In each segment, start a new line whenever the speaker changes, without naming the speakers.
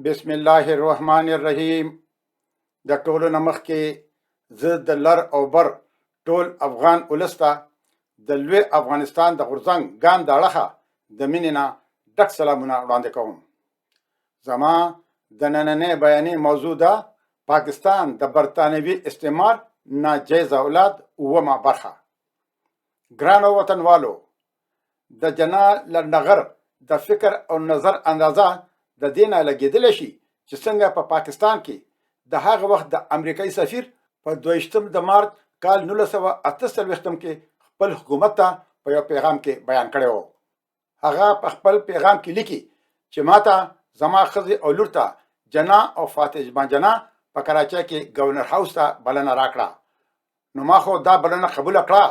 بسم الله الرحمن الرحیم. د ټولو نمخ کې زه د لر او بر ټول افغان ولسته د لوی افغانستان د غورځنګ ګان د اړخه د مینې نه ډک سلامونه وړاندې کوم. زما د نننۍ بیانې موضوع ده پاکستان د برطانوي استعمار ناجیز اولاد اومه برخه. ګرانو وطنوالو، د جنا لنډغر د فکر او نظر اندازه د دې نه لګېدلی شي چې څنګه په پاکستان کې د هغه وخت د امریکایي سفیر په 22 د مارچ کال 1948 کې خپل حکومت ته په یو پیغام کې بیان کړی و. هغه په خپل پیغام کې لیکي چې ماته زما ښځې او لور ته جنا او فاطمه جنا په کراچۍ کې گورنر هاوس ته بلنه راکړه. نو ما خو دا بلنه قبوله کړه،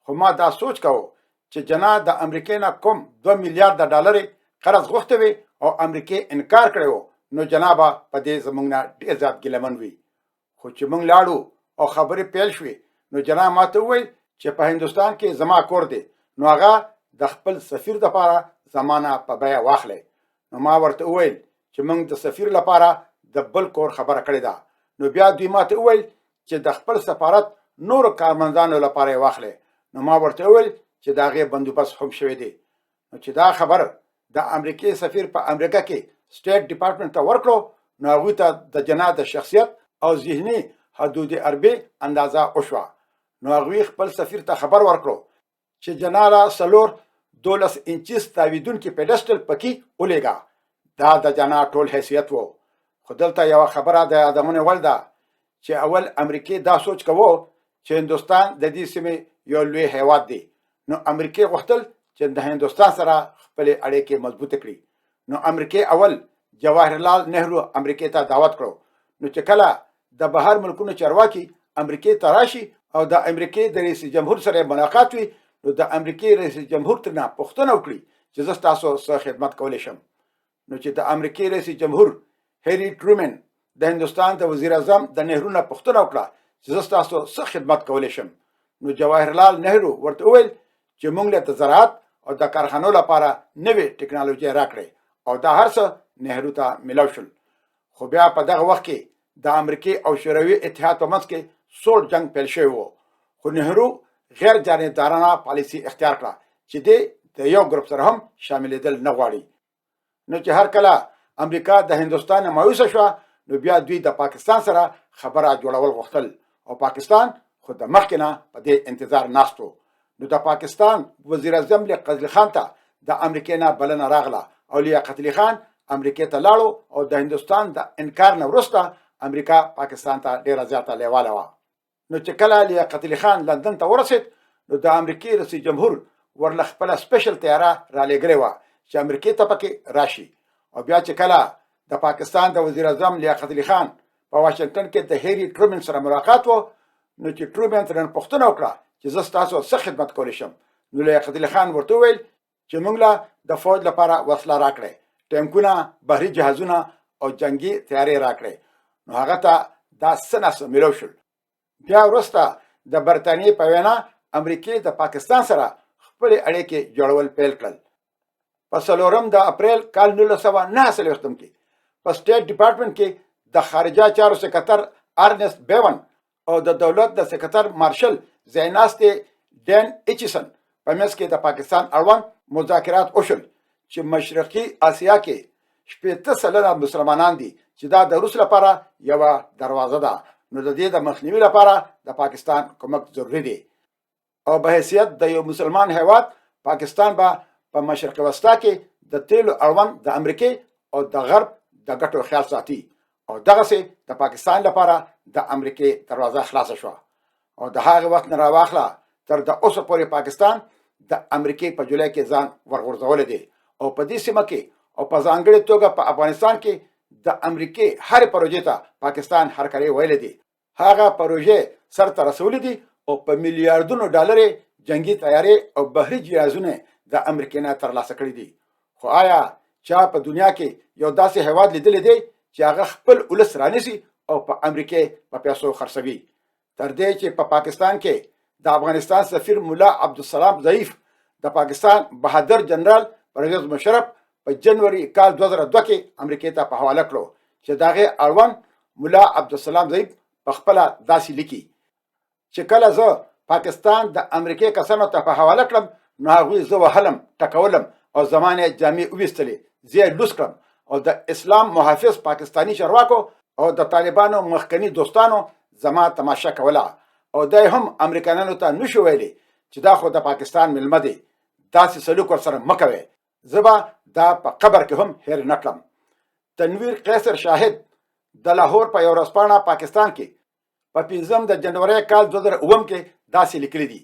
خو ما دا سوچ کوو چې جنا د امریکې نه کوم 2 میلیارډ ډالر قرض غوښته وي او امریکې انکار کړی و، نو جنابه په دې زموږ نه ډېر زیات ګیلمن وي. خو چې موږ لاړو او خبرې پیل شوې، نو جناب ماته وویل چې په هندوستان کې زما کور دی، نو هغه د خپل سفیر دپاره زمانه په بیه واخلی. نو ما ورته وویل چې موږ د سفیر لپاره د بل کور خبره کړې ده. نو بیا دوی ماته وویل چې د خپل سفارت نورو کارمندانو لپاره یې واخلی. نو ما ورته وویل چې د هغې بندوبست هم شوی دی. نو چې دا خبر د امریکې سفیر په امریکا کې سټیټ ډپارټمنټ ته ورکړو، نو هغوی ته د جنا د شخصیت او ذهني حدود اربې اندازه وشوه. نو هغوی خپل سفیر ته خبر ورکړو چې جنا را 12 انچیز تاویدونکي پیډسټل پکې ولېږه. دا د جنا ټول حیثیت و. خو دلته یوه خبره د یادونې وړ ده چې اول امریکې دا سوچ کوو چې هندوستان د دې سیمې یو لوی هیواد دی. نو امریکې غوښتل چې د هندوستان سره خپلې اړیکې مضبوطه کړي. نو امریکې اول جواهرلال نهرو امریکې ته دعوت کړو. نو چې کله د بهر ملکونو چارواکي امریکې ته راشي او د امریکې د رئیس جمهور سره ملاقات وي، نو د امریکې رئیس جمهور ترنه پوښتنه وکړي چې زه ستاسو سره خدمت کولی شم. نو چې د امریکې رئیس جمهور هری ټرومن د هندوستان د وزیر اعظم د نهرو نه پوښتنه وکړه چې زه ستاسو سره خدمت کولی شم، نو جواهرلال نهرو ورته وویل چې موږ له زراعت او د کارخانو لپاره نوې ټکنالوژي راکړې، او دا هر څه نهرو ته ملاو شول. خو بیا په دغه وخت کې د امریکې او شوروي اتحاد په منځ کې سوړ جنگ پیل شوی و. خو نهرو غیر جانبدارانه پالیسي اختیار کړه چې دی د یو ګروپ سره هم شاملېدل نه غواړي. نو چې هر کله امریکا د هندوستان مایوسه شوه، نو بیا دوی د پاکستان سره خبره جوړول غوښتل، او پاکستان خو د مخکې نه په دې انتظار ناست و. نو د پاکستان وزیر اعظم لیاقت علي خان ته د امریکې نه بلنه راغله، او لیاقت علي خان امریکې ته لاړو، او د هندوستان د انکار نه وروسته امریکا پاکستان ته ډیره زیاته لیواله وه. نو چې کله لیاقت علي خان لندن ته ورسېد، نو د امریکې رئیس جمهور ورله خپله سپیشل طیاره رالیږلې وه چې امریکې ته پکې راشي. او بیا چې کله د پاکستان د وزیر اعظم لیاقت علي خان په واشنګټن کې د هری ټرومن سره ملاقات و، نو چې ټرومن ترنه پوښتنه وکړه چې زه ستاسو څه خدمت کولی شم، نو لیاقت علي خان ورته وویل چې موږ له د فوج لپاره وسله راکړې، ټینکونه، بحري جهازونه او جنگي تیارې راکړې. نو هغه ته دا څه ناڅه میلاو شول. بیا وروسته د برطانیې په وینا امریکې د پاکستان سره خپلې اړیکې جوړول پیل کړل. په 4 د اپریل کال 1949 کې په سټیټ ډپارټمنټ کې د خارجه چارو سکرتر ارنست بیون او د دولت د سکرتر مارشل زیناستي ډین ایچسن په منځ کې د پاکستان اړوند مذاکرات وشول چې مشرقي اسیا کې 80% مسلمانان دي چې دا د روس لپاره یوه دروازه ده. نو د دې د مخنیوي لپاره د پاکستان کومک ضروري دی، او به حیثیت د یو مسلمان هیواد پاکستان به په مشرق وسطا کې د تیلو اړوند د امریکې او د غرب د ګټو خیال ساتي، او دغسې د پاکستان لپاره د امریکې دروازه خلاصه شوه. او د هغه وخت نه راواخله تر د اوسه پورې پاکستان د امریکې په جولای کې ځان ورغورځولی دی، او په دې سیمه کې او په ځانګړې توګه په افغانستان کې د امریکې هرې پروژې ته پاکستان هرکلی ویلی دی. هغه پروژې سرته رسولي دي، او په میلیاردونو ډالر جنگي تیارې او بحري جهازونه د امریکې نه ترلاسه کړي دي. خو آیا چا په دنیا کې یو داسې هیواد لیدلی دی چې هغه خپل ولس رانیسي او په امریکې په پیسو خرڅوي؟ تر دې چې په پاکستان کې د افغانستان سفیر مولا عبدالسلام ضعیف د پاکستان بهادر جنرال پرویز مشرف په جنوري کال 2002 کې امریکې ته په حواله کړو چې د هغې اړوند ملا عبدالسلام ضعیف په خپله داسې لیکي چې کله زه پاکستان د امریکې کسانو ته په حواله کړم نو هغوی زه وهلم ټکولم او زمان یې جامې وویستلې زه یې لوس کړم او د اسلام محافظ پاکستانی چارواکو او د طالبانو مخکني دوستانو زما تماشه کوله او دی هم امریکایانو ته نشو ویلی چې دا خو د پاکستان ملمه دی داسې سلوک ورسره مه کوئ زه به دا په قبر کې هم هیر نه کړم تنویر قیصر شاهد د لاهور په یو ورځپاڼه پاکستان کې په 5 د جنوري کال 2009 کې داسې لیکلي دي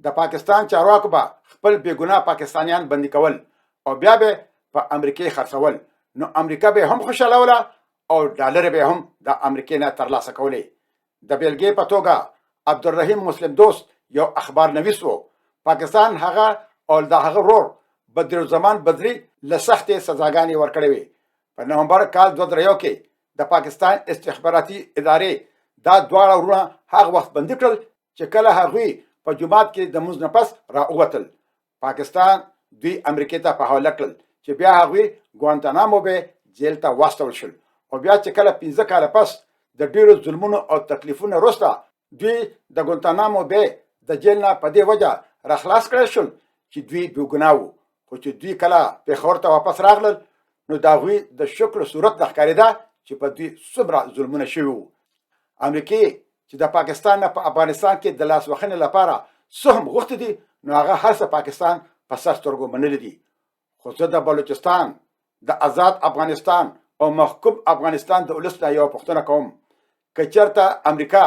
د پاکستان چارواکو به خپل بېګناه پاکستانیان بندي کول او بیا به په امریکې خرڅول نو امریکا به هم خوشحالوله او ډالر به هم د امریکې نه ترلاسه کولې د بیلګې په توګه عبدالرحیم مسلم دوست یو اخبار نویس و پاکستان هغه او د هغه ورور بدرالزمان بدري له سختې سزاګانې ورکړې وې په نومبر کال 2003 کې د پاکستان استخباراتي ادارې دا دواړه ورونه هغه وخت بندي کړل چې کله هغوی په جومات کې د مونځ نه پس راووتل پاکستان دوی امریکې ته په حواله کړل چې بیا هغوی ګوانتانامو به جیل ته واستول شول او بیا چې کله 15 کاله پس د ډیرو ظلمونو او تکلیفونو وروسته دوی د ګوانتانامو به د جیل نه په دې وجه راخلاص کړل شول چې دوی بېګناه وو خو چې دوی کله پېښور ته واپس راغلل نو د هغوی د شکل صورت نه ښکارېده چې په دوی څومره ظلمونه شوي وو امریکې چې د پاکستان نه په افغانستان کې د لاس وهنې لپاره څه هم غوښتي دي نو هغه هر څه پاکستان په سر سترګو منلي دي خو زه د بلوچستان د آزاد افغانستان او محکوم افغانستان د ولس نه یوه پوښتنه کوم که چېرته امریکا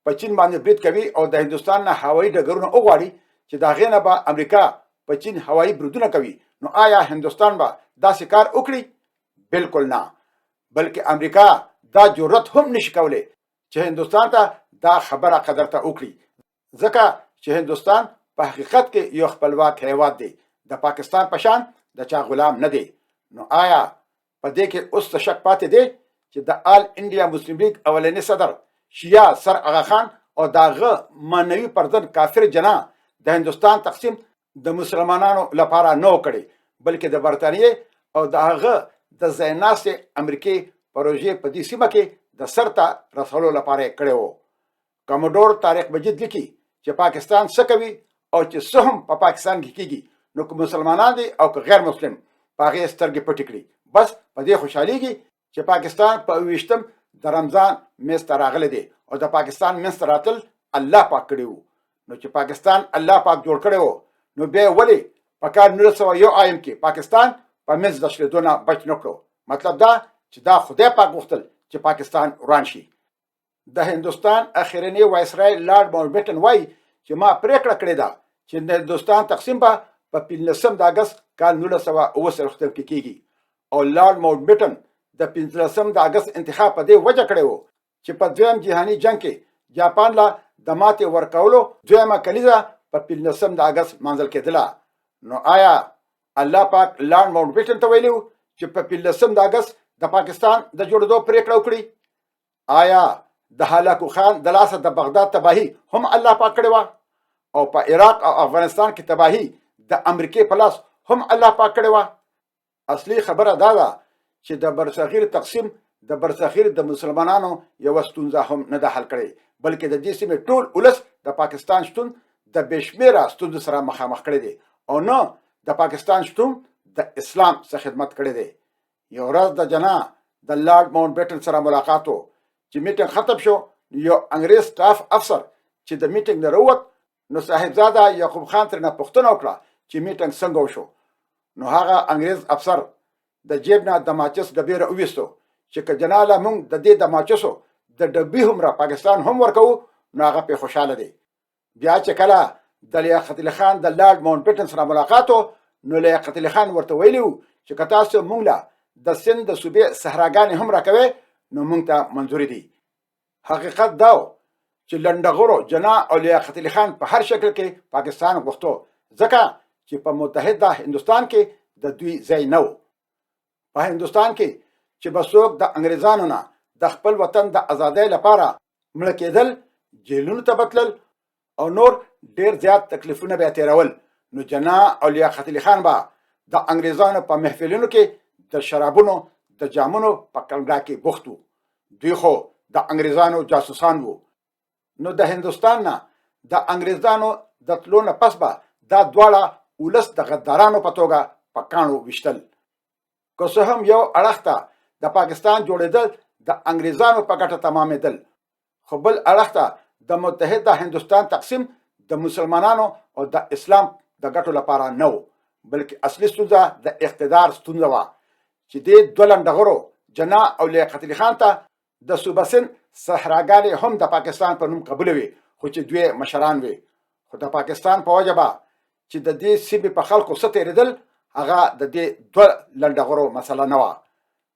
په چین باندې برید کوي او د هندوستان نه هوایي ډګرونه وغواړي چې د هغې نه به امریکا په چین هوایي بریدونه کوي نو آیا هندوستان به داسې کار وکړي بالکل نه بلکې امریکا دا جرأت هم نشي کولی چې هندوستان ته دا خبره قدر ته وکړي ځکه چې هندوستان په حقیقت کې یو خپلواک هیواد دی د پاکستان په شان د چا غلام نه دی نو آیا په دې کې اوس څه شک پاتې دی چې د آل انډیا مسلم لیگ اولنی صدر شیعه سر اغا خان او داغه معنوي پردن کافر جنا د هندوستان تقسیم د مسلمانانو لپاره نه وکړي بلکې د برتانیې او داغه د ځایناستې امریکې پروژې په دې سیمه کې د سرته رسولو لپاره کړي وو کموډور طارق مجید لیکي چې پاکستان څه کوي او چې څه هم په پاکستان کې کیږي نو که مسلمانان دي او که غیر مسلم په هغې سترګې پټې کړي بس په دې خوشحالېږي چې پاکستان په 28 د رمضان منځ ته راغلی دی او د پاکستان منځ ته راتل الله پاک کړي وو نو چې پاکستان الله پاک جوړ کړی وو نو بیا ولې په کال 1901 کې پاکستان په منځ د شلېدو نه بچ نه کړو مطلب دا چې دا خدای پاک غوښتل چې پاکستان وران شي د هندوستان اخرنی وایسرای لارډ ماونټ بیټن وایي چې ما پریکړه کړې ده چې د هندوستان تقسیم به په 15 د اګست کال 1969 کې کیږي او لارډ ماونټ بیټن د 15 د اګست انتخاب په دې وجه کړی وو چې په دویم جهاني جنگ کې جاپان لا د ماتې ورکولو دویمه کلیزه په 15 د اګست منځل کېدله نو آیا الله پاک لارډ ماونټ بیټن ته ویلو چې په 15 د اګست د پاکستان د جوړېدو پریکړه وکړي آیا د هلاکو خان د لاسه د بغداد تباهي هم الله پاک کړې وه او په عراق او افغانستان کې تباهي د امریکې په لاس هم الله پاک کړې وه اصلي خبره دا ده چې د برصغیر تقسیم د برصغیر د مسلمانانو یوه ستونزه هم نه ده حل کړې بلکې د دې سیمې ټول ولس د پاکستان شتون د بې شمېره ستونزو سره مخامخ کړی دی او نه د پاکستان شتون د اسلام څخه خدمت کړی دی یو ورځ د جنا د لارډ ماونټ بیټن سره ملاقات و چې میټینګ ختم شو یو انګریز سټاف افسر چې د میټینګ نه راووت نو صاحبزاده یعقوب خان ترنه پوښتنه وکړه چې میټینګ څنګه وشو نو هغه انګریز افسر د جیب نه د ماچس ډبې راوویستو چې که جناله موږ د دې د ماچسو د ډبې هومره پاکستان هم ورکوو نو هغه پرې خوشحاله دی بیا چې کله د لیاقت علي خان د لارډ ماونټ بیټن سره ملاقات و نو لیاقت علي خان ورته ویلي و چې که تاسو موږ له د سند د صوبې صحراګانې هم راکوئ نو موږ ته منظوري دي حقیقت دا و چې لنډغرو جنا او لیاقت علي خان په هر شکل کې پاکستان غوښتو ځکه چې په متحده هندوستان کې د دوی ځای نه و په هندوستان کې چې به څوک د انګریزانو نه د خپل وطن د ازادۍ لپاره مړه کېدل جیلونو ته بتلل او نور ډیر زیات تکلیفونه به تیرول نو جنا او لیاقت علي خان به د انګریزانو په محفلونو کې د شرابونو د جامونو په کلګا کې بوخت وو. دوی خو د انګریزانو جاسوسان وو. نو د هندوستان نه د انګریزانو د تلو نه پس به دا دواړه ولس د غدارانو په توګه په کاڼو وشتل. که څه هم یو اړخ ته د پاکستان جوړېدل د انګریزانو په ګټه تمامېدل، خو بل اړخ ته د متحده هندوستان تقسیم د مسلمانانو او د اسلام د ګټو لپاره نه و، بلکې اصلي ستونزه د اقتدار ستونزه وه چې دې دوه لنډغرو جناح او لیاقت علي خان ته د صوبه سند صحراګانې هم د پاکستان په نوم قبولوي، خو چې دوی مشران وي. خو د پاکستان په وجه به چې د دې سیمې په خلکو څه تېرېدل، هغه د دې دوه لنډغرو مسله نه وه.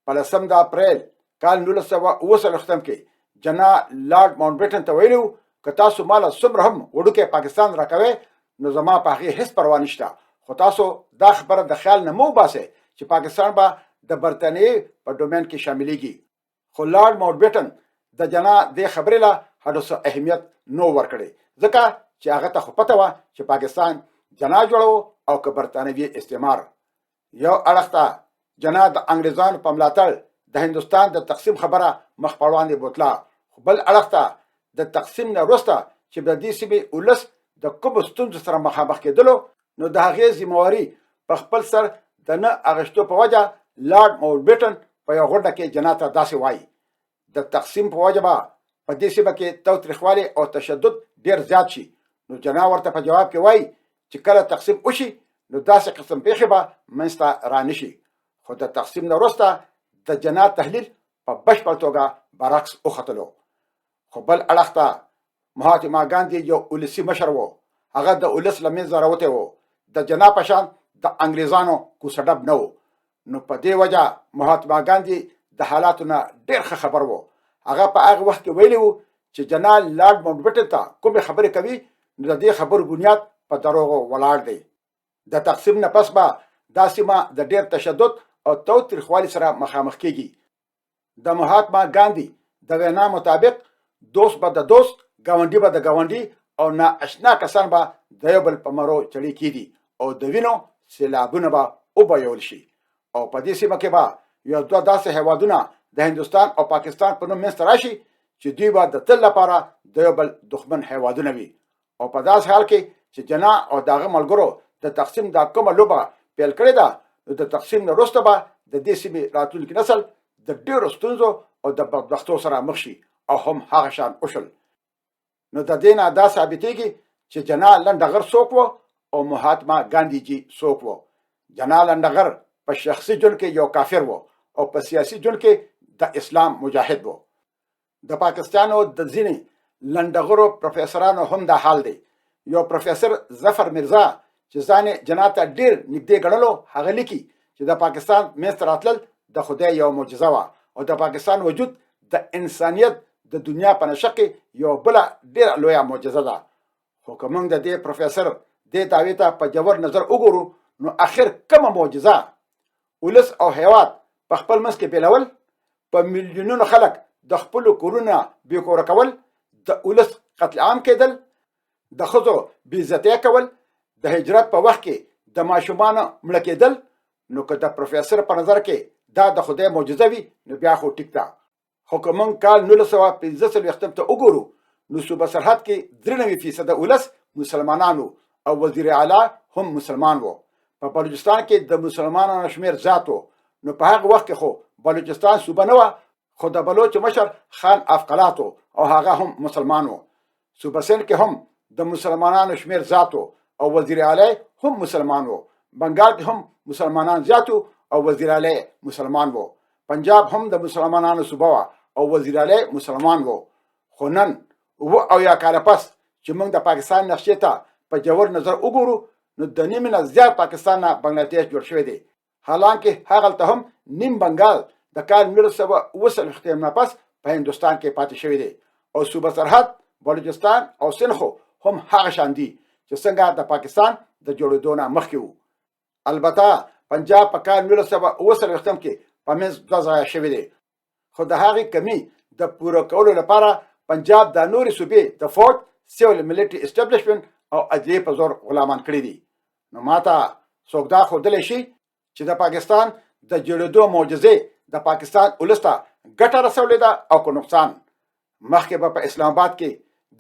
په 10 د اپریل کال 1969 کې جناح لارډ ماونټ بیټن ته ویلي و که تاسو ماله څومره هم وړوکی پاکستان راکوئ نو زما په هغې هېڅ پروا نشته، خو تاسو دا خبره د خیال نه مه وباسئ چې پاکستان به د برطانیې په ډومین کې شاملېږي. خو لارډ ماونټ بیټن د جناح دې خبرې له هډو څه اهمیت نه ورکړی، ځکه چې هغه ته خو پته وه چې پاکستان جناح جوړو او که برطانوي استعمار. یو اړخ ته جناح د انګریزانو په ملاتړ د هندوستان د تقسیم خبره مخ په وړاندې بوتله، خو بل اړخ ته د تقسیم نه وروسته چې د دې سیمې ولس د کومو ستونزو سره مخامخ کېدلو، نو د هغې ذمهواري په خپل سر د نه اخیستو په وجه لارډ ماونټ بیټن په یوه غونډه کې جناح ته داسې وایي د تقسیم په وجه به په دې سیمه کې تاوتریخوالی او تشدد ډېر زیات شي. نو جناح ورته په جواب کې وایي چې کله تقسیم وشي نو داسې قسم پیښې به منځته رانشي. خو د تقسیم نه وروسته د جناح تحلیل په بشپړ توګه برعکس وختلو. خو بل اړخ ته مهاتما ګاندي یو ولسي مشر و، هغه د ولس له منځه راوتی و، د جناح په شان د انګریزانو کوسه ډب نه و. نو په دې وجه مهاتما ګاندي د حالاتو نه ډېر ښه خبر و. هغه په هغه وخت کې ویلي و چې جناح لارډ ماونټ بیټن ته کومې خبرې کوي نو د دې خبرو بنیاد په دروغو ولاړ دی. د تقسیم نه پس به دا سیمه د ډېر تشدد او تاوتریخوالي سره مخامخ کېږي. د مهاتما ګاندي د وینا مطابق دوست به د دوست، ګاونډي به د ګاونډي او نااشنا کسان به د یو بل په مرو چړې کېدي او د وینو سیلابونه به وبهول شي. او په دې سیمه کې به یو دوه داسې هیوادونه د هندوستان او پاکستان په نوم منځته راشي چې دوی به د تل لپاره د یو بل دښمن هیوادونه وي. او په داسې حال کې چې جناح او د هغه ملګرو د تقسیم دا کومه لوبه پیل کړې ده، نو د تقسیم نه وروسته به د دې سیمې راتلونکي نسل د ډېرو ستونزو او د بدبختو سره مخ شي او هم هغه شان وشل. نو د دې نه دا ثابتېږي چې جناح لنډغر څوک و او مهاتما ګاندي جي څوک و. جناح لنډغر په شخصي ژوند کې یو کافر و او په سیاسي ژوند کې د اسلام مجاهد و. د پاکستانو د ځینې لنډغرو پروفیسورانو هم دا حال دی. یو پروفیسور ظفر مرزا چې ځان جناح ته ډېر نږدې ګڼلو، هغه لیکي چې د پاکستان منځته راتلل د خدای یو معجزه وه او د پاکستان وجود د انسانیت د دنیا په نشه کې یو بله ډېره لویه معجزه ده. خو که موږ د دې پروفیسور دې دعوې ته په ژور نظر وګورو نو اخر کومه معجزه؟ ولس او هیواد په خپل منځ کې بیلول، په میلیونونو خلک د خپلو کورونه بېکوره کول، د ولس قتل عام کېدل، د ښځو بېعزتي کول، د هجرت په وخت کې د ماشومانو مړه کېدل. نو که د پروفیسور په نظر کې دا د خدای معجزه وي نو بیا خو ټیک ده. خو که موږ کال 1945 ته وګورو نو صوبه سرحد کې 93% ولس مسلمانانو او وزیر اعلی هم مسلمان وو. په بلوچستان کې د مسلمانانو شمیر زیات و. نو په هغه وخت کې خو بلوچستان صوبه نه وه، خو د بلوچ مشر خان افقلات و او هغه هم مسلمان و. صوبه سند کې هم د مسلمانانو شمیر زیات و او وزیر اعلی هم مسلمان و. بنګال کې هم مسلمانان زیات او وزیر اعلی مسلمان و. پنجاب هم د مسلمانانو صوبه وه او وزیر اعلی مسلمان و. خو نن 70 کاله پس چې موږ د پاکستان نقشې ته په ژور نظر وګورو نو د نیمې نه زیات پاکستان نه بنګلادیش جوړ شوی دی، حالانکه هغلته هم نیم بنګال د کال 1970 نه پس په هندوستان کې پاتې شوی دی او صوبه سرحد بلوچستان او سند خو هم هغه شان دي چې څنګه د پاکستان د جوړېدو نه مخکې وو. البته پنجاب په کال 1970 کې په منځ دوه ځایه شوی دی، خو د هغې کمی د پوره کولو لپاره پنجاب د نورې صوبې د فوج، سیول ملیټري اسټابلیشمنټ او عدلیې په زور غلامان کړي دي. نو ماته څوک دا ښودلی شي چې د پاکستان د جوړېدو معجزې د پاکستان ولس ته ګټه رسولې ده او که نقصان. مخکې به په اسلام آباد کې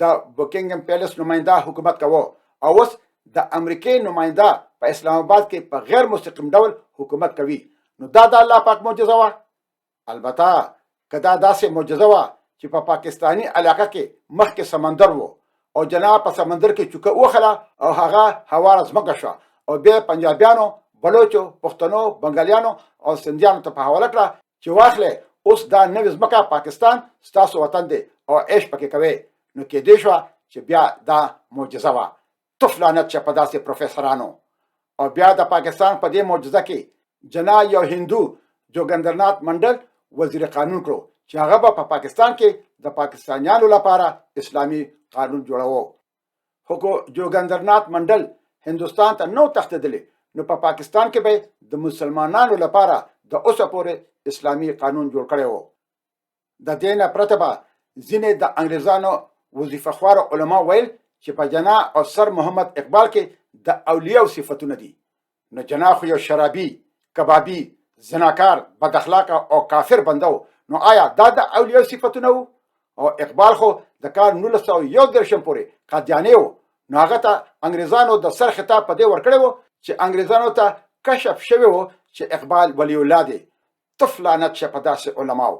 د بوکینګم پیلس نماینده حکومت کوو او اوس د امریکای نماینده په اسلام آباد کې په غیر مستقیم ډول حکومت کوي. نو دا د الله پاک معجزه وه. البته که دا داسې معجزه وه چې په پاکستانی علاقه کې مخکې سمندر و او جناب په سمندر کې چوکه وخله او هغه هواره ځمکه شوه او بیا پنجابیانو، بلوچو، پښتنو، بنګالیانو او سندیانو ته په حواله کړه چې واخلې اوس دا نوې ځمکه پاکستان ستاسو وطن دی او عیش پکې کوي. نو کېدای شوه چې بیا دا معجزه وه. تف لعنت چې په داسې پروفیسرانو. او بیا د پاکستان په دې معجزه کې جنا یو هندو جوګندرنات منډل وزیر قانون کړو چې هغه به په پاکستان کې د پاکستانیانو لپاره اسلامي قانون جوړاوه. خو جوګندرنات منډل هندوستان ته نو تښتېدلی، نو په پاکستان کې به د مسلمانانو لپاره د اوسه پورې اسلامي قانون جوړ کړی و. د دې نه پرته به ځینې د انګریزانو وظیفه خوار علما ویل چې په جنا او سر محمد اقبال کې د اولیاء صفاتونه دي. نو جنا خو یو شرابي، کبابي، زناکار، بد اخلاقه او کافر بنده و. نو آیا دا د اولیاء صفاتونه وو؟ او اقبال خو د کال 1901 پورې قادیانی و. نو هغه ته انګریزانو د سر خطاب په دې ورکړی و چې انګریزانو ته کشف شوی و چې اقبال ولی الله دی. تف لعنت شه په داسې علماو.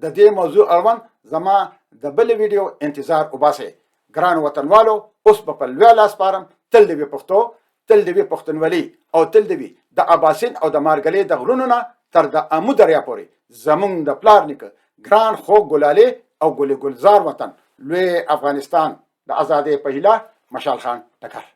د دې موضوع اړوند زما د بل ویډیو انتظار وباسئ. ګران وطنوالو، اوس په لوی لاس سپارم. تل دې وي پښتو، تل دې وي پښتونولي او تل دې وي د اباسین او د مارګلې د غرونو نه تر د امو دریا پورې زمونږ د پلار نیکه ګران خوږ ګلالې او ګلې ګلزار وطن لوی افغانستان د ازادۍ په هیله. مشال خان ټکر.